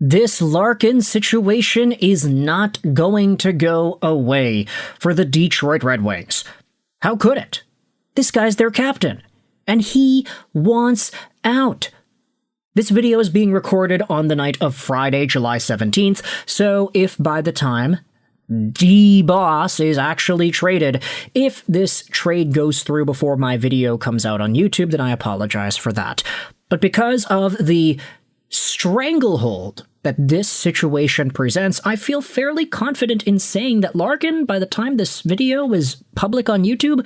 This Larkin situation is not going to go away for the Detroit Red Wings. How could it? This guy's their captain, and he wants out. This video is being recorded on the night of Friday, July 17th, so if by the time D-Boss is actually traded, if this trade goes through before my video comes out on YouTube, then I apologize for that. But because of the stranglehold that this situation presents, I feel fairly confident in saying that Larkin, by the time this video is public on YouTube,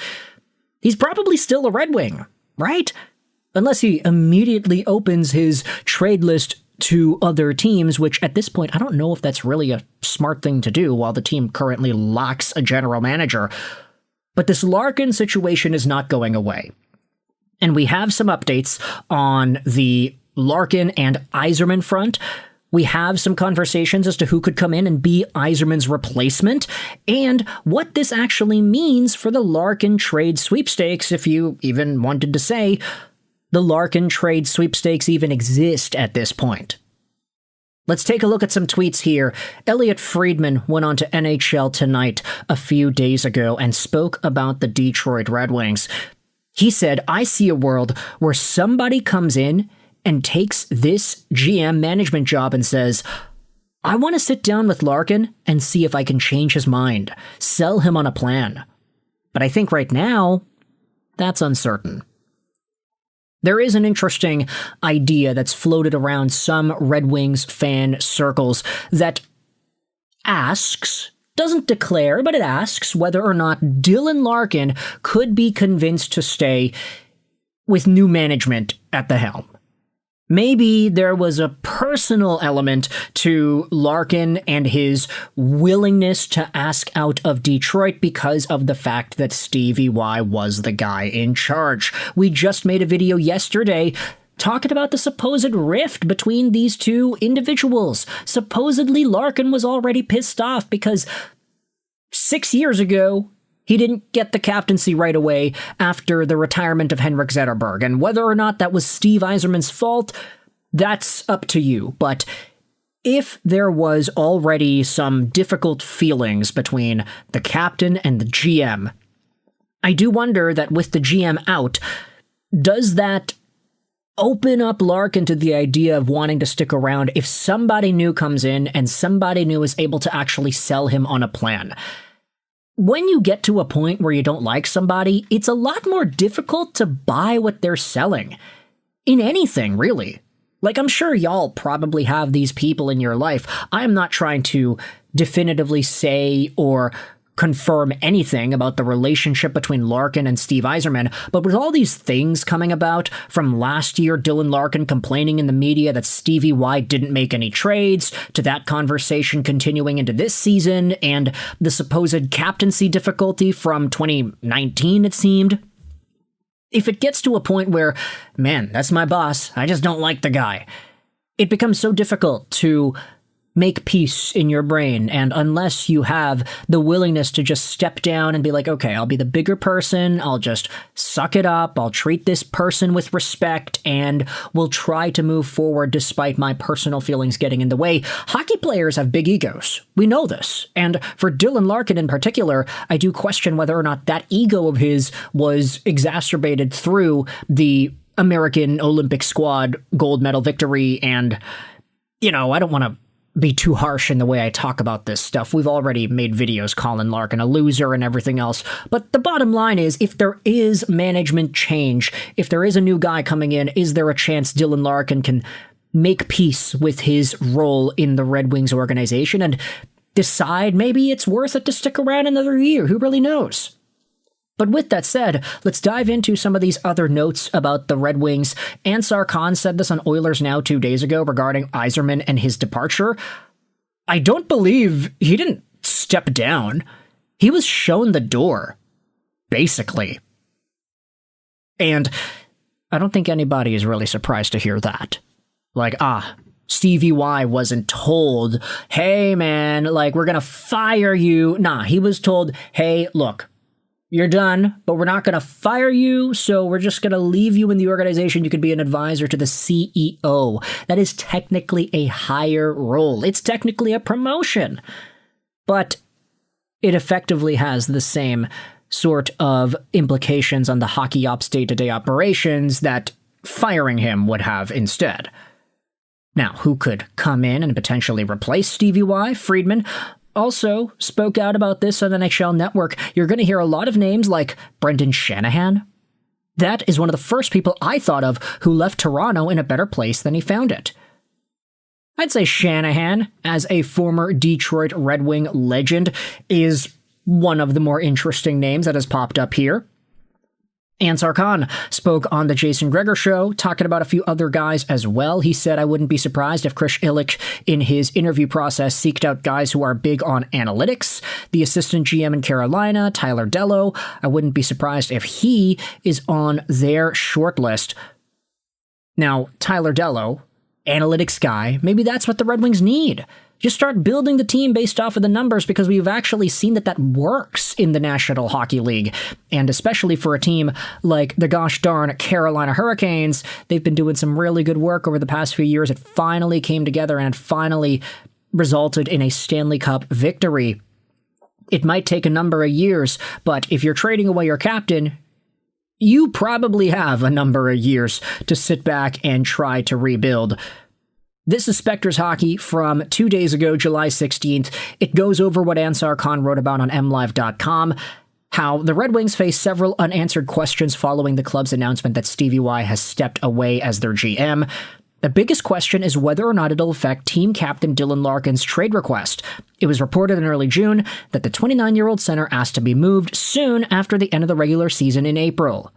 he's probably still a Red Wing, right? Unless he immediately opens his trade list to other teams, which at this point, I don't know if that's really a smart thing to do while the team currently lacks a general manager. But this Larkin situation is not going away. And we have some updates on the Larkin and Yzerman front. We have some conversations as to who could come in and be Yzerman's replacement, and what this actually means for the Larkin trade sweepstakes, if you even wanted to say the Larkin trade sweepstakes even exist at this point. Let's take a look at some tweets here. Elliot Friedman went on to NHL Tonight a few days ago and spoke about the Detroit Red Wings. He said, "I see a world where somebody comes in and takes this GM management job and says, I want to sit down with Larkin and see if I can change his mind, sell him on a plan. But I think right now, that's uncertain." There is an interesting idea that's floated around some Red Wings fan circles that asks, doesn't declare, but it asks whether or not Dylan Larkin could be convinced to stay with new management at the helm. Maybe there was a personal element to Larkin and his willingness to ask out of Detroit because of the fact that Stevie Y was the guy in charge. We just made a video yesterday talking about the supposed rift between these two individuals. Supposedly Larkin was already pissed off because 6 years ago, he didn't get the captaincy right away after the retirement of Henrik Zetterberg, and whether or not that was Steve Yzerman's fault, that's up to you. But if there was already some difficult feelings between the captain and the GM, I do wonder that with the GM out, does that open up Larkin to the idea of wanting to stick around if somebody new comes in and somebody new is able to actually sell him on a plan? When you get to a point where you don't like somebody, it's a lot more difficult to buy what they're selling. In anything, really. Like, I'm sure y'all probably have these people in your life. I am not trying to definitively say or confirm anything about the relationship between Larkin and Steve Yzerman, but with all these things coming about, from last year Dylan Larkin complaining in the media that Stevie Y didn't make any trades, to that conversation continuing into this season, and the supposed captaincy difficulty from 2019, it seemed. If it gets to a point where, man, that's my boss, I just don't like the guy, it becomes so difficult to make peace in your brain, and unless you have the willingness to just step down and be like, okay, I'll be the bigger person, I'll just suck it up, I'll treat this person with respect, and we'll try to move forward despite my personal feelings getting in the way. Hockey players have big egos. We know this. And for Dylan Larkin in particular, I do question whether or not that ego of his was exacerbated through the American Olympic squad gold medal victory, and, I don't want to be too harsh in the way I talk about this stuff. We've already made videos calling Larkin a loser and everything else. But the bottom line is, if there is management change, if there is a new guy coming in, is there a chance Dylan Larkin can make peace with his role in the Red Wings organization and decide maybe it's worth it to stick around another year? Who really knows? But with that said, let's dive into some of these other notes about the Red Wings. Ansar Khan said this on Oilers Now 2 days ago regarding Yzerman and his departure. I don't believe he didn't step down. He was shown the door, basically. And I don't think anybody is really surprised to hear that. Like, Stevie Y wasn't told, hey man, we're gonna fire you. Nah, he was told, hey, look, You're done, but we're not going to fire you, so we're just going to leave you in the organization. You could be an advisor to the CEO. That is technically a higher role. It's technically a promotion, but it effectively has the same sort of implications on the hockey ops day-to-day operations that firing him would have instead. Now, who could come in and potentially replace Stevie Y? Friedman also spoke out about this on the NHL Network. You're going to hear a lot of names like Brendan Shanahan. That is one of the first people I thought of who left Toronto in a better place than he found it. I'd say Shanahan, as a former Detroit Red Wing legend, is one of the more interesting names that has popped up here. Ansar Khan spoke on the Jason Gregor show, talking about a few other guys as well. He said, I wouldn't be surprised if Chris Illich, in his interview process, seeked out guys who are big on analytics. The assistant GM in Carolina, Tyler Dello, I wouldn't be surprised if he is on their shortlist. Now, Tyler Dello, analytics guy, maybe that's what the Red Wings need. Just start building the team based off of the numbers, because we've actually seen that works in the National Hockey League. And especially for a team like the gosh darn Carolina Hurricanes, they've been doing some really good work over the past few years. It finally came together and it finally resulted in a Stanley Cup victory. It might take a number of years, but if you're trading away your captain, you probably have a number of years to sit back and try to rebuild. This is Spectres Hockey from 2 days ago, July 16th. It goes over what Ansar Khan wrote about on MLive.com, how the Red Wings face several unanswered questions following the club's announcement that Stevie Y has stepped away as their GM. The biggest question is whether or not it'll affect team captain Dylan Larkin's trade request. It was reported in early June that the 29-year-old center asked to be moved soon after the end of the regular season in April.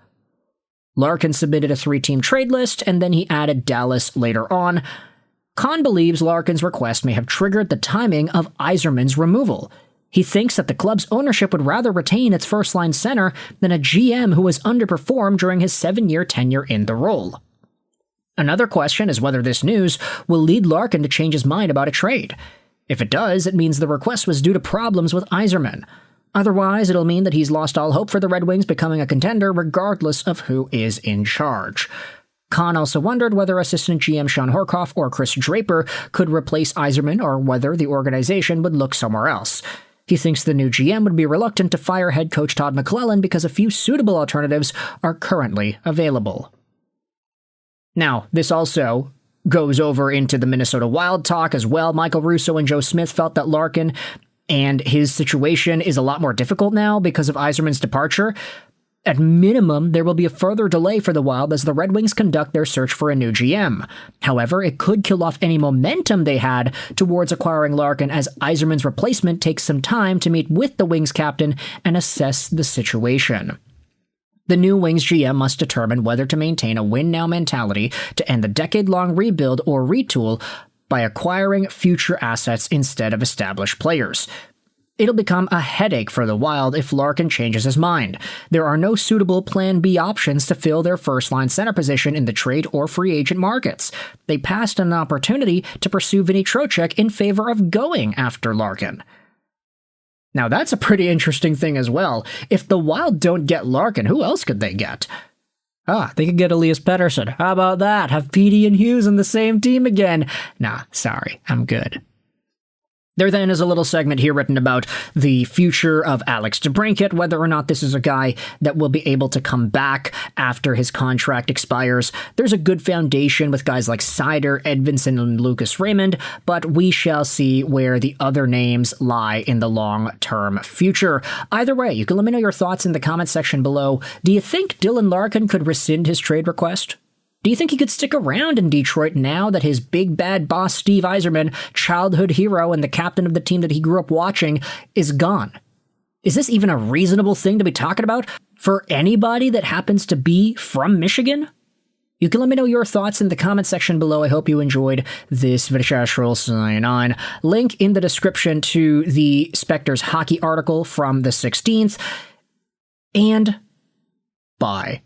Larkin submitted a 3-team trade list, and then he added Dallas later on. Khan believes Larkin's request may have triggered the timing of Yzerman's removal. He thinks that the club's ownership would rather retain its first-line center than a GM who has underperformed during his 7-year tenure in the role. Another question is whether this news will lead Larkin to change his mind about a trade. If it does, it means the request was due to problems with Yzerman. Otherwise, it'll mean that he's lost all hope for the Red Wings becoming a contender regardless of who is in charge. Khan also wondered whether assistant GM Sean Horkoff or Chris Draper could replace Yzerman, or whether the organization would look somewhere else. He thinks the new GM would be reluctant to fire head coach Todd McLellan because a few suitable alternatives are currently available. Now, this also goes over into the Minnesota Wild talk as well. Michael Russo and Joe Smith felt that Larkin and his situation is a lot more difficult now because of Yzerman's departure. At minimum, there will be a further delay for the Wild as the Red Wings conduct their search for a new GM. However, it could kill off any momentum they had towards acquiring Larkin, as Yzerman's replacement takes some time to meet with the Wings captain and assess the situation. The new Wings GM must determine whether to maintain a win-now mentality to end the decade-long rebuild or retool by acquiring future assets instead of established players. It'll become a headache for the Wild if Larkin changes his mind. There are no suitable Plan B options to fill their first-line center position in the trade or free agent markets. They passed an opportunity to pursue Vinny Trocheck in favor of going after Larkin. Now that's a pretty interesting thing as well. If the Wild don't get Larkin, who else could they get? They could get Elias Pettersson. How about that? Have Petey and Hughes on the same team again? Nah, sorry, I'm good. There then is a little segment here written about the future of Alex DeBrincat, whether or not this is a guy that will be able to come back after his contract expires. There's a good foundation with guys like Seider, Edvinsson, and Lucas Raymond, but we shall see where the other names lie in the long-term future. Either way, you can let me know your thoughts in the comment section below. Do you think Dylan Larkin could rescind his trade request? Do you think he could stick around in Detroit now that his big bad boss Steve Yzerman, childhood hero and the captain of the team that he grew up watching, is gone? Is this even a reasonable thing to be talking about for anybody that happens to be from Michigan? You can let me know your thoughts in the comment section below. I hope you enjoyed this video. Sign on. Link in the description to the Spectres hockey article from the 16th. And bye.